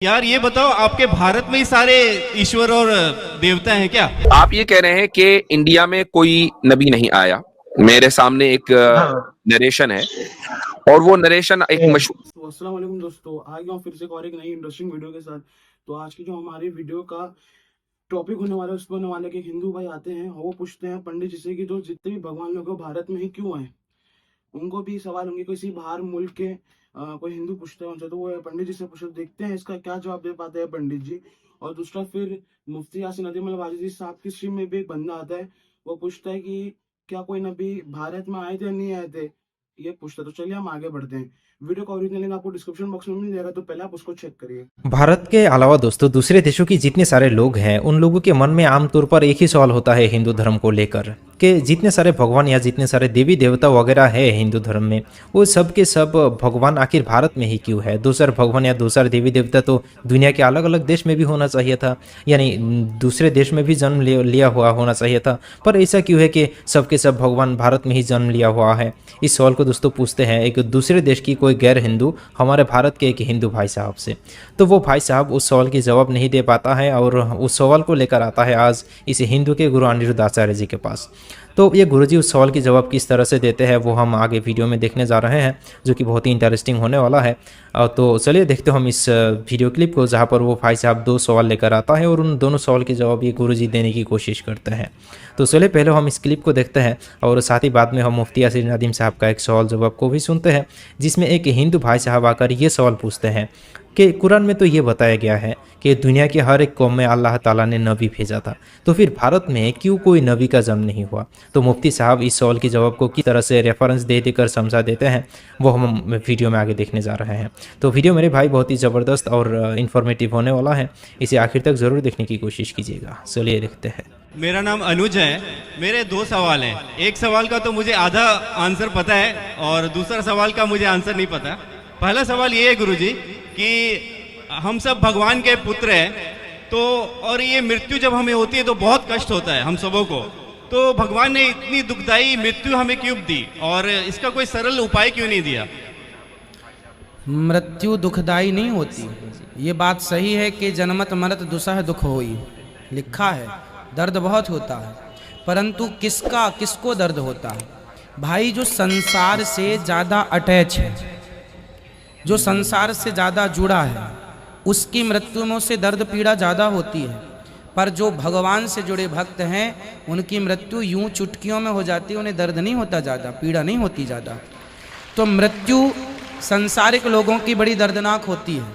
यार ये बताओ, आपके भारत में ही सारे ईश्वर और देवता हैं क्या? आप ये कह रहे हैं कि इंडिया में कोई नबी नहीं आया। मेरे सामने एक हाँ। नरेशन है और वो नरेशन एक मशहूर। तो अस्सलाम वालेकुम दोस्तों, आ गया हूँ फिर से एक और एक नई इंटरेस्टिंग वीडियो के साथ। तो आज की जो हमारी वीडियो का टॉपिक होने वाला है उस पर होने वाला है कि हिंदू भाई आते हैं और वो पूछते हैं पंडित जी से कि जो जितने भी भगवान लोग हैं वो भारत में ही क्यों आए। उनको भी सवाल होंगे, किसी बाहर मुल्क के कोई हिंदू पूछते हैं उनसे, तो वो पंडित जी से पूछते, देखते हैं इसका क्या जवाब दे पाते हैं पंडित जी। और दूसरा फिर मुफ्ती यासिन नदीम वाजिदी साहब की स्ट्रीम में भी एक बंदा आता है, वो पूछता है कि क्या कोई नबी भारत में आए थे या नहीं आए थे, ये पूछता है। तो चलिए हम आगे बढ़ते हैं। वीडियो का ओरिजिनल लिंक आपको डिस्क्रिप्शन बॉक्स में मिल जाएगा, तो पहले आप उसको चेक करिए। भारत के अलावा दोस्तों दूसरे देशों के जितने सारे लोग हैं उन लोगों के मन में आमतौर पर एक ही सवाल होता है हिंदू धर्म को लेकर कि जितने सारे भगवान या जितने सारे देवी देवता वगैरह है हिंदू धर्म में, वो सब के सब भगवान आखिर भारत में ही क्यों है। दूसरे भगवान या दूसरे देवी देवता तो दुनिया के अलग अलग देश में भी होना चाहिए था, यानी दूसरे देश में भी जन्म लिया हुआ होना चाहिए था, पर ऐसा क्यों है कि सब के सब भगवान भारत में ही जन्म लिया हुआ है। इस सवाल को दोस्तों पूछते हैं एक दूसरे देश की कोई गैर हिंदू हमारे भारत के एक हिंदू भाई साहब से। तो वो भाई साहब उस सवाल की जवाब नहीं दे पाता है और उस सवाल को लेकर आता है आज इस हिंदू के गुरु अनिरुद्ध आचार्य जी के पास। तो ये गुरुजी उस सवाल की जवाब किस तरह से देते हैं वो हम आगे वीडियो में देखने जा रहे हैं, जो कि बहुत ही इंटरेस्टिंग होने वाला है। तो चलिए देखते हम इस वीडियो क्लिप को, जहाँ पर वो भाई साहब दो सवाल लेकर आता है और उन दोनों सवाल के जवाब ये गुरुजी देने की कोशिश करते हैं। तो चलिए पहले हम इस क्लिप को देखते हैं और साथ ही बाद में हम मुफ्ती यासिन नदीम साहब का एक सवाल जवाब को भी सुनते हैं, जिसमें एक हिंदू भाई साहब आकर ये सवाल पूछते हैं कि कुरान में तो ये बताया गया है कि दुनिया के हर एक कौम में अल्लाह ताला ने नबी भेजा था, तो फिर भारत में क्यों कोई नबी का जन्म नहीं हुआ। तो मुफ्ती साहब इस सवाल के जवाब को किस तरह से रेफरेंस दे देकर समझा देते हैं वो हम वीडियो में आगे देखने जा रहे हैं। तो वीडियो मेरे भाई बहुत ही ज़बरदस्त और इन्फॉर्मेटिव होने वाला है, इसे आखिर तक ज़रूर देखने की कोशिश कीजिएगा। चलिए देखते हैं। मेरा नाम अनुज है। मेरे दो सवाल हैं। एक सवाल का तो मुझे आधा आंसर पता है और दूसरा सवाल का मुझे आंसर नहीं पता। पहला सवाल ये है गुरुजी कि हम सब भगवान के पुत्र हैं, तो और ये मृत्यु जब हमें होती है तो बहुत कष्ट होता है हम सबों को, तो भगवान ने इतनी दुखदाई मृत्यु हमें क्यों दी और इसका कोई सरल उपाय क्यों नहीं दिया? मृत्यु दुखदाई नहीं होती, ये बात सही है कि जन्मत मरत दुसह दुख होई, लिखा है दर्द बहुत होता है, परंतु किसको दर्द होता है? भाई जो संसार से ज़्यादा अटैच है, जो संसार से ज़्यादा जुड़ा है, उसकी मृत्यु में उससे दर्द पीड़ा ज़्यादा होती है। पर जो भगवान से जुड़े भक्त हैं उनकी मृत्यु यूं चुटकियों में हो जाती है, उन्हें दर्द नहीं होता ज़्यादा, पीड़ा नहीं होती ज़्यादा। तो मृत्यु सांसारिक लोगों की बड़ी दर्दनाक होती है,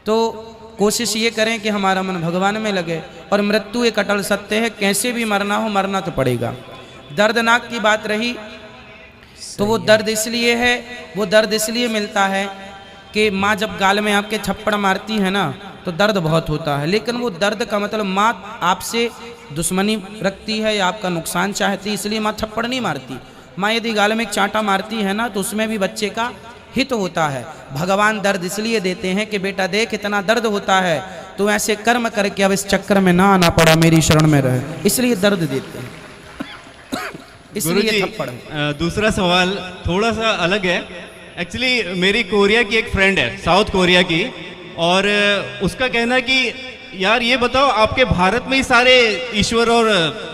तो कोशिश ये करें कि हमारा मन भगवान में लगे। और मृत्यु एक अटल सत्य है, कैसे भी मरना हो मरना तो पड़ेगा। दर्दनाक की बात रही तो वो दर्द इसलिए है, वो दर्द इसलिए मिलता है कि माँ जब गाल में आपके थप्पड़ मारती है ना तो दर्द बहुत होता है, लेकिन वो दर्द का मतलब माँ आपसे दुश्मनी रखती है या आपका नुकसान चाहती है, इसलिए माँ थप्पड़ नहीं मारती। माँ यदि गाल में एक चांटा मारती है ना तो उसमें भी बच्चे का हित होता है। भगवान दर्द इसलिए देते हैं कि बेटा देख इतना दर्द होता है, तो ऐसे कर्म करके अब इस चक्कर में ना आना पड़ा, मेरी शरण में रहे, इसलिए दर्द देते हैं, इसलिए थप्पड़। दूसरा सवाल थोड़ा सा अलग है। एक्चुअली मेरी कोरिया की एक फ्रेंड है, साउथ कोरिया की, और उसका कहना है कि यार ये बताओ, आपके भारत में ही सारे ईश्वर और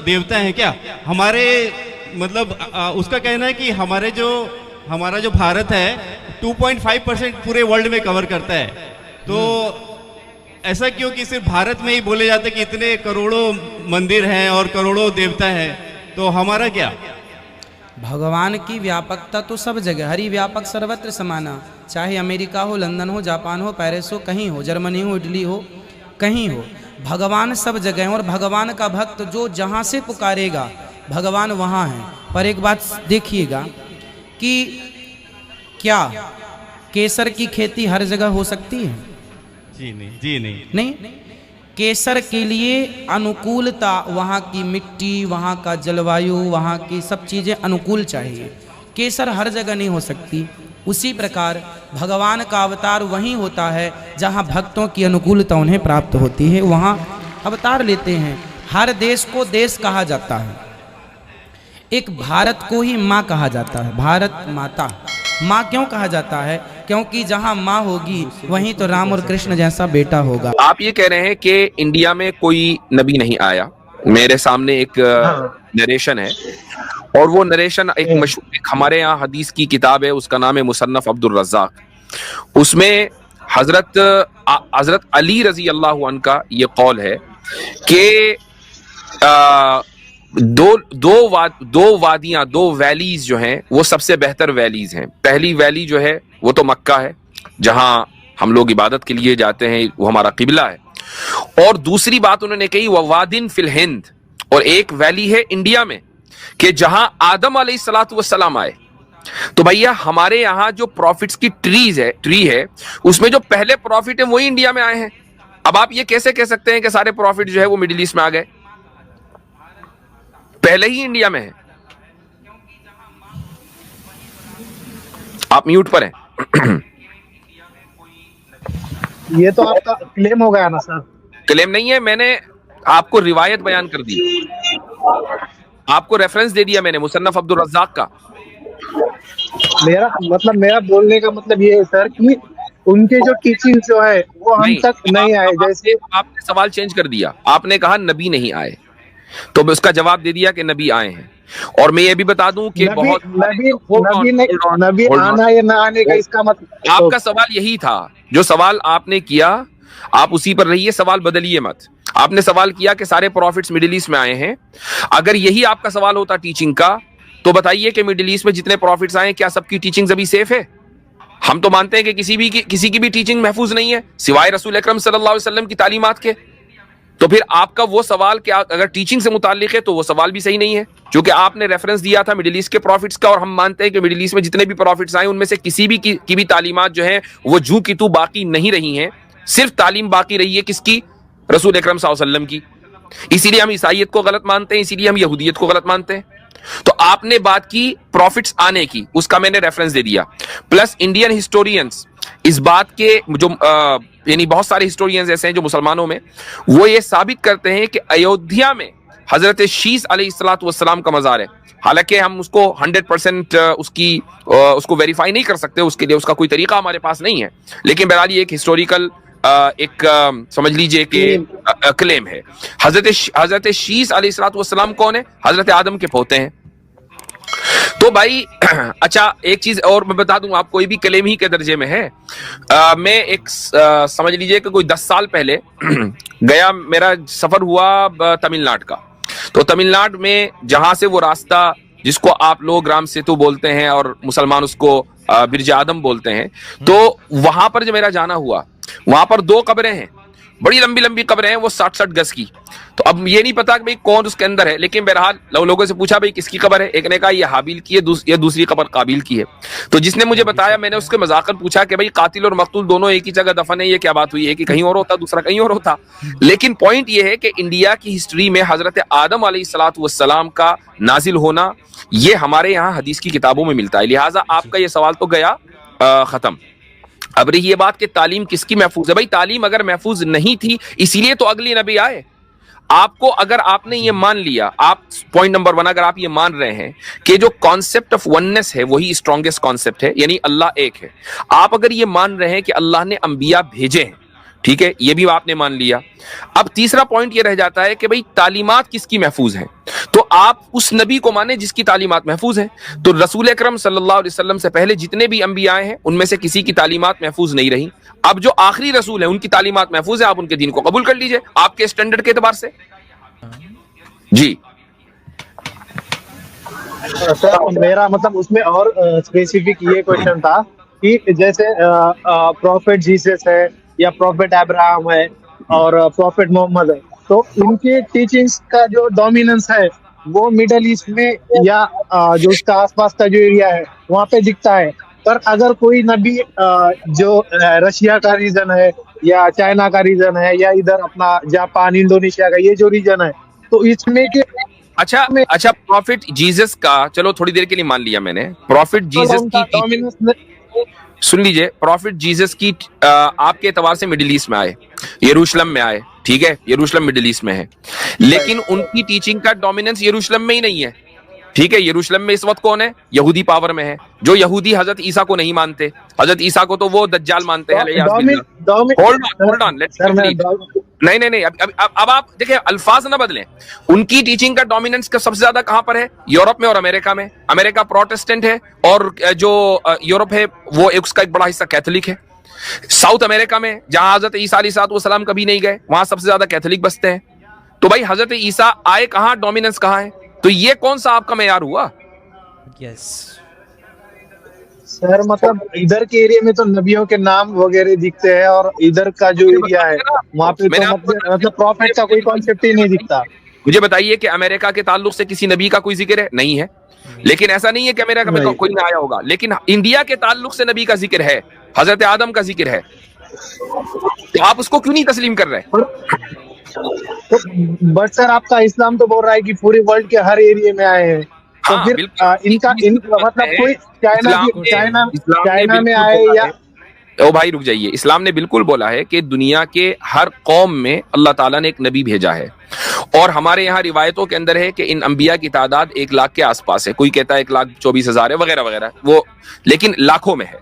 देवता हैं क्या? हमारे मतलब उसका कहना है कि हमारा जो भारत है 2.5% पूरे वर्ल्ड में कवर करता है, तो ऐसा क्यों कि सिर्फ भारत में ही बोले जाते कि इतने करोड़ों मंदिर हैं और करोड़ों देवता हैं, तो हमारा क्या? भगवान की व्यापकता तो सब जगह, हरि व्यापक सर्वत्र समाना, चाहे अमेरिका हो, लंदन हो, जापान हो, पेरिस हो, कहीं हो, जर्मनी हो, इटली हो, कहीं हो, भगवान सब जगह हैं। और भगवान का भक्त जो जहाँ से पुकारेगा भगवान वहाँ है। पर एक बात देखिएगा कि क्या केसर की खेती हर जगह हो सकती है? जी नहीं, जी नहीं, नहीं। केसर के लिए अनुकूलता, वहाँ की मिट्टी, वहाँ का जलवायु, वहाँ की सब चीज़ें अनुकूल चाहिए, केसर हर जगह नहीं हो सकती। उसी प्रकार भगवान का अवतार वहीं होता है जहाँ भक्तों की अनुकूलता उन्हें प्राप्त होती है, वहाँ अवतार लेते हैं। हर देश को देश कहा जाता है, एक भारत को ही माँ कहा जाता है, भारत माता। माँ क्यों कहा जाता है? क्योंकि जहाँ माँ होगी वहीं तो राम और कृष्ण जैसा बेटा होगा। आप ये कह रहे हैं कि इंडिया में कोई नबी नहीं आया। मेरे सामने एक नरेशन है और वो नरेशन एक मशहूर, एक हमारे यहाँ हदीस की किताब है, उसका नाम है मुसन्नफ अब्दुल रज़्ज़ाक। उसमें हजरत अली रजी अल्लाह अन्हु का ये कौल है कि दो वादियां, दो वैलीज जो हैं वो सबसे बेहतर वैलीज हैं। पहली वैली जो है वो तो मक्का है, जहां हम लोग इबादत के लिए जाते हैं, वो हमारा किबला है। और दूसरी बात उन्होंने कही ववादिन फिल हिंद, और एक वैली है इंडिया में कि जहां आदम अलैहिस्सलातु वस्सलाम आए। तो भैया हमारे यहाँ जो प्रॉफिट्स की ट्री है उसमें जो पहले प्रॉफिट है वही इंडिया में आए हैं। अब आप ये कैसे कह सकते हैं कि सारे प्रॉफिट जो है वो मिडिल ईस्ट में आ गए? पहले ही इंडिया में है। आप म्यूट पर हैं। ये तो आपका क्लेम हो गया ना सर। क्लेम नहीं है, मैंने आपको रिवायत बयान कर दी, आपको रेफरेंस दे दिया मैंने मुसन्नफ अब्दुल रज़्ज़ाक का। मेरा बोलने का मतलब ये है सर कि उनके जो टीचिंग जो है वो हम तक नहीं आए। जैसे आपने सवाल चेंज कर दिया, आपने कहा नबी नहीं आए, तो मैं उसका जवाब दे दिया कि नबी आए हैं। और मैं ये भी बता दूं कि बहुत नबी आना या ना आने का इसका मतलब, आपका सवाल यही था, जो सवाल आपने किया आप उसी पर रहिए, सवाल बदलिए मत। आपने सवाल किया कि सारे प्रॉफिट्स मिडिल ईस्ट में आए हैं। अगर यही आपका सवाल होता टीचिंग का, तो बताइए कि मिडिल ईस्ट में जितने प्रॉफिट्स आए क्या सबकी टीचिंग अभी सेफ है? हम तो मानते हैं कि किसी की भी टीचिंग महफूज नहीं है सिवाय रसूल अकरम सल्लल्लाहु अलैहि वसल्लम की तालीमात के। तो फिर आपका वो सवाल कि अगर टीचिंग से मुताल्लिक है तो वो सवाल भी सही नहीं है, क्योंकि आपने रेफरेंस दिया था मिडिल ईस्ट के प्रॉफिट्स का, और हम मानते हैं कि मिडिल ईस्ट में जितने भी प्रॉफिट्स आए उनमें से किसी भी की भी तालीमात जो है वो जू की तू बाकी नहीं रही हैं। सिर्फ तालीम बाकी रही है किसकी? रसूल अकरम सल्लल्लाहु अलैहि वसल्लम की। इसीलिए हम ईसाईयत को गलत मानते हैं, इसीलिए हम यहूदियत को गलत मानते हैं। तो आपने बात की प्रॉफिट्स आने की, उसका मैंने रेफरेंस दे दिया। प्लस इंडियन हिस्टोरियंस इस बात के जो यानी बहुत सारे हिस्टोरियंस ऐसे हैं जो मुसलमानों में, वो ये साबित करते हैं कि अयोध्या में हजरत शीस अलैहिस्सलातु वस्सलाम का मज़ार है। हालांकि हम उसको 100% उसको वेरीफाई नहीं कर सकते, उसके लिए उसका कोई तरीका हमारे पास नहीं है, लेकिन बहरहाल ये एक हिस्टोरिकल समझ लीजिए कि क्लेम है। हजरत शीस अलैहिस्सलातु वस्सलाम कौन है? हजरत आदम के पोते हैं। तो भाई अच्छा एक चीज और मैं बता दूं आपको, ये भी क्लेम ही के दर्जे में है। मैं एक समझ लीजिए कि कोई 10 साल पहले गया, मेरा सफर हुआ तमिलनाडु का। तो तमिलनाडु में जहां से वो रास्ता जिसको आप लोग राम सेतु बोलते हैं और मुसलमान उसको बिरज आदम बोलते हैं, तो वहां पर जो मेरा जाना हुआ, वहां पर 2 कब्रें हैं, बड़ी लंबी लंबी कब्रें हैं, वो 60-60 गज की। तो अब ये नहीं पता कि भाई कौन उसके अंदर है, लेकिन बहरहाल लोगों से पूछा भाई किसकी कब्र है, एक ने कहा ये हाबिल की है, ये दूसरी कब्र काबिल की है। तो जिसने मुझे बताया, मैंने उसके मजाकन पूछा कि भाई कातिल और मकतूल दोनों एक ही जगह दफन है, ये क्या बात हुई? एक ही कहीं और होता, दूसरा कहीं और होता। लेकिन पॉइंट ये है कि इंडिया की हिस्ट्री में हजरत आदम अलैहिस्सलातु वस्सलाम का नाजिल होना, ये हमारे यहाँ हदीस की किताबों में मिलता है। लिहाजा आपका ये सवाल तो गया खत्म। अब रही ये बात कि तालीम किसकी महफूज है, भाई तालीम अगर महफूज नहीं थी इसीलिए तो अगली नबी आए। आपको अगर आपने ये मान लिया, आप पॉइंट नंबर 1, अगर आप ये मान रहे हैं कि जो कॉन्सेप्ट ऑफ वननेस है वही स्ट्रॉन्गेस्ट कॉन्सेप्ट है, यानी अल्लाह एक है, आप अगर ये मान रहे हैं कि अल्लाह ने अंबिया भेजे हैं, ठीक है, ये भी आपने मान लिया। अब तीसरा पॉइंट ये रह जाता है कि भाई तालीमात किसकी महफूज है, तो आप उस नबी को माने जिसकी तालीमात महफूज है। तो रसूल अकरम सल्लल्लाहु अलैहि वसल्लम से पहले जितने भी अंबिया आए हैं उनमें से किसी की तालीमात महफूज नहीं रही। अब जो आखिरी रसूल है उनकी तालीमात महफूज है, आप उनके दीन को कबूल कर लीजिए आपके स्टैंडर्ड के एतबार से। जी सर, मेरा मतलब उसमें और स्पेसिफिक ये क्वेश्चन था कि जैसे प्रॉफिट जीसस है या प्रॉफिट अब्राहम है और प्रॉफिट मोहम्मद है, तो इनके टीचिंग्स का जो डोमिनेंस है वो मिडल ईस्ट में या जो उसका आसपास का जो एरिया है वहाँ पे दिखता है। पर अगर कोई नबी जो रशिया का रीजन है या चाइना का रीजन है या इधर अपना जापान इंडोनेशिया का ये जो रीजन है, तो इसमें के अच्छा प्रॉफिट जीसस का, चलो थोड़ी देर के लिए मान लिया मैंने, प्रॉफिट जीसस की सुन लीजिए, प्रॉफिट जीसस की आपके एतबार से मिडिल ईस्ट में आए, यरूशलेम में आए, ठीक है, यरूशलेम मिडिल ईस्ट में है, लेकिन उनकी टीचिंग का डोमिनेंस यरूशलेम में ही नहीं है, ठीक है, यरूशलेम में इस वक्त कौन है? यहूदी पावर में है। जो यहूदी हजरत ईसा को नहीं मानते, हजरत ईसा को तो वो दज्जाल मानते हैं। Hold on, let's complete. नहीं नहीं नहीं, अब आप देखिए, अल्फाज ना बदलें। उनकी टीचिंग का डोमिनेंस का सबसे ज्यादा कहां पर है? यूरोप में और अमेरिका में। अमेरिका प्रोटेस्टेंट है और जो यूरोप है वो उसका एक बड़ा हिस्सा कैथोलिक है। साउथ अमेरिका में जहां हजरत ईसा अलैहिस्सलाम कभी नहीं गए, वहां सबसे ज्यादा कैथोलिक बसते हैं। तो भाई हजरत ईसा आए कहां, डोमिनेंस कहां है? तो ये कौन सा आपका मेयार हुआ? यस सर मतलब इधर के एरिया में तो नबियों के नाम वगैरह दिखते हैं, और इधर का जो एरिया है वहाँ पे तो मतलब प्रॉफिट का कोई कॉन्सेप्ट ही नहीं दिखता। मुझे बताइए कि अमेरिका के ताल्लुक से किसी नबी का कोई जिक्र है? नहीं है। लेकिन ऐसा नहीं है कि अमेरिका में कोई ना आया होगा, लेकिन इंडिया के ताल्लुक से नबी का जिक्र है, हजरत आदम का जिक्र है। तो आप उसको क्यों नहीं तस्लीम कर रहे? तो बट सर आपका इस्लाम तो बोल रहा है कि पूरे वर्ल्ड के हर एरिया में आए हैं, तो हाँ, फिर बिल्कुल। मतलब कोई चाइना में आए या ओ भाई रुक जाइए, इस्लाम ने बिल्कुल बोला है कि दुनिया के हर कौम में अल्लाह ताला ने एक नबी भेजा है। और हमारे यहाँ रिवायतों के अंदर है कि इन अंबिया की तादाद 1 लाख के आसपास है, कोई कहता है 1,24,000 है वगैरह वगैरह, वो लेकिन लाखों में है।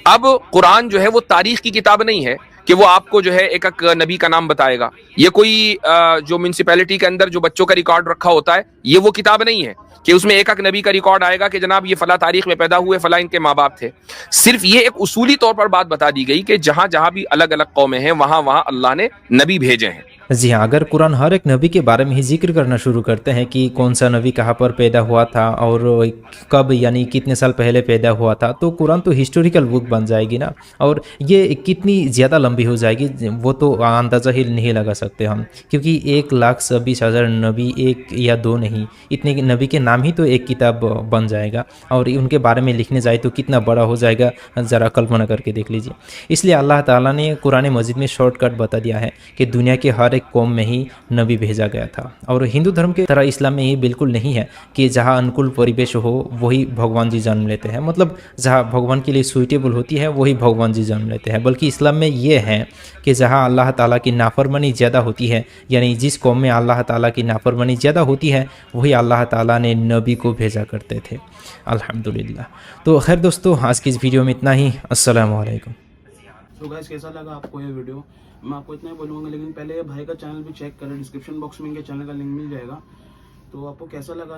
अब कुरान जो है वो तारीख की किताब नहीं है कि वो आपको जो है एक एक नबी का नाम बताएगा। ये कोई जो म्यूनिसिपैलिटी के अंदर जो बच्चों का रिकॉर्ड रखा होता है, ये वो किताब नहीं है कि उसमें एक एक नबी का रिकॉर्ड आएगा कि जनाब ये फला तारीख में पैदा हुए, फला इनके माँ बाप थे। सिर्फ ये एक उसूली तौर पर बात बता दी गई कि जहां जहां भी अलग अलग कौमें हैं वहां वहां अल्लाह ने नबी भेजे हैं। जी हाँ, अगर कुरान हर एक नबी के बारे में ही जिक्र करना शुरू करते हैं कि कौन सा नबी कहाँ पर पैदा हुआ था और कब यानी कितने साल पहले पैदा हुआ था, तो कुरान तो हिस्टोरिकल बुक बन जाएगी ना। और ये कितनी ज़्यादा लंबी हो जाएगी वो तो अंदाज़ा ही नहीं लगा सकते हम, क्योंकि 1,26,000 नबी, एक या दो नहीं, इतने नबी के नाम ही तो एक किताब बन जाएगा। और उनके बारे में लिखने जाए तो कितना बड़ा हो जाएगा, ज़रा कल्पना करके देख लीजिए। इसलिए अल्लाह ताला ने कुरान मजीद में शॉर्टकट बता दिया है कि दुनिया के हर एक कौम में ही नबी भेजा गया था। और हिंदू धर्म के तरह इस्लाम में ये बिल्कुल नहीं है कि जहाँ अनुकूल परिवेश हो वही भगवान जी जन्म लेते हैं, मतलब जहाँ भगवान के लिए सूटेबल होती है वही भगवान जी जन्म लेते हैं। बल्कि इस्लाम में ये है कि जहाँ अल्लाह ताला की नाफरमानी ज़्यादा होती है, यानी जिस कौम में अल्लाह ताला की नाफरमानी ज़्यादा होती है वही अल्लाह ताला ने नबी को भेजा करते थे। अल्हम्दुलिल्लाह। तो खैर दोस्तों, आज की इस वीडियो में इतना ही। अस्सलामु अलैकुम। तो गाइस कैसा लगा आपको ये वीडियो? मैं आपको इतना ही बोलूँगा, लेकिन पहले ये भाई का चैनल भी चेक करें, डिस्क्रिप्शन बॉक्स में इनके चैनल का लिंक मिल जाएगा। तो आपको कैसा लगा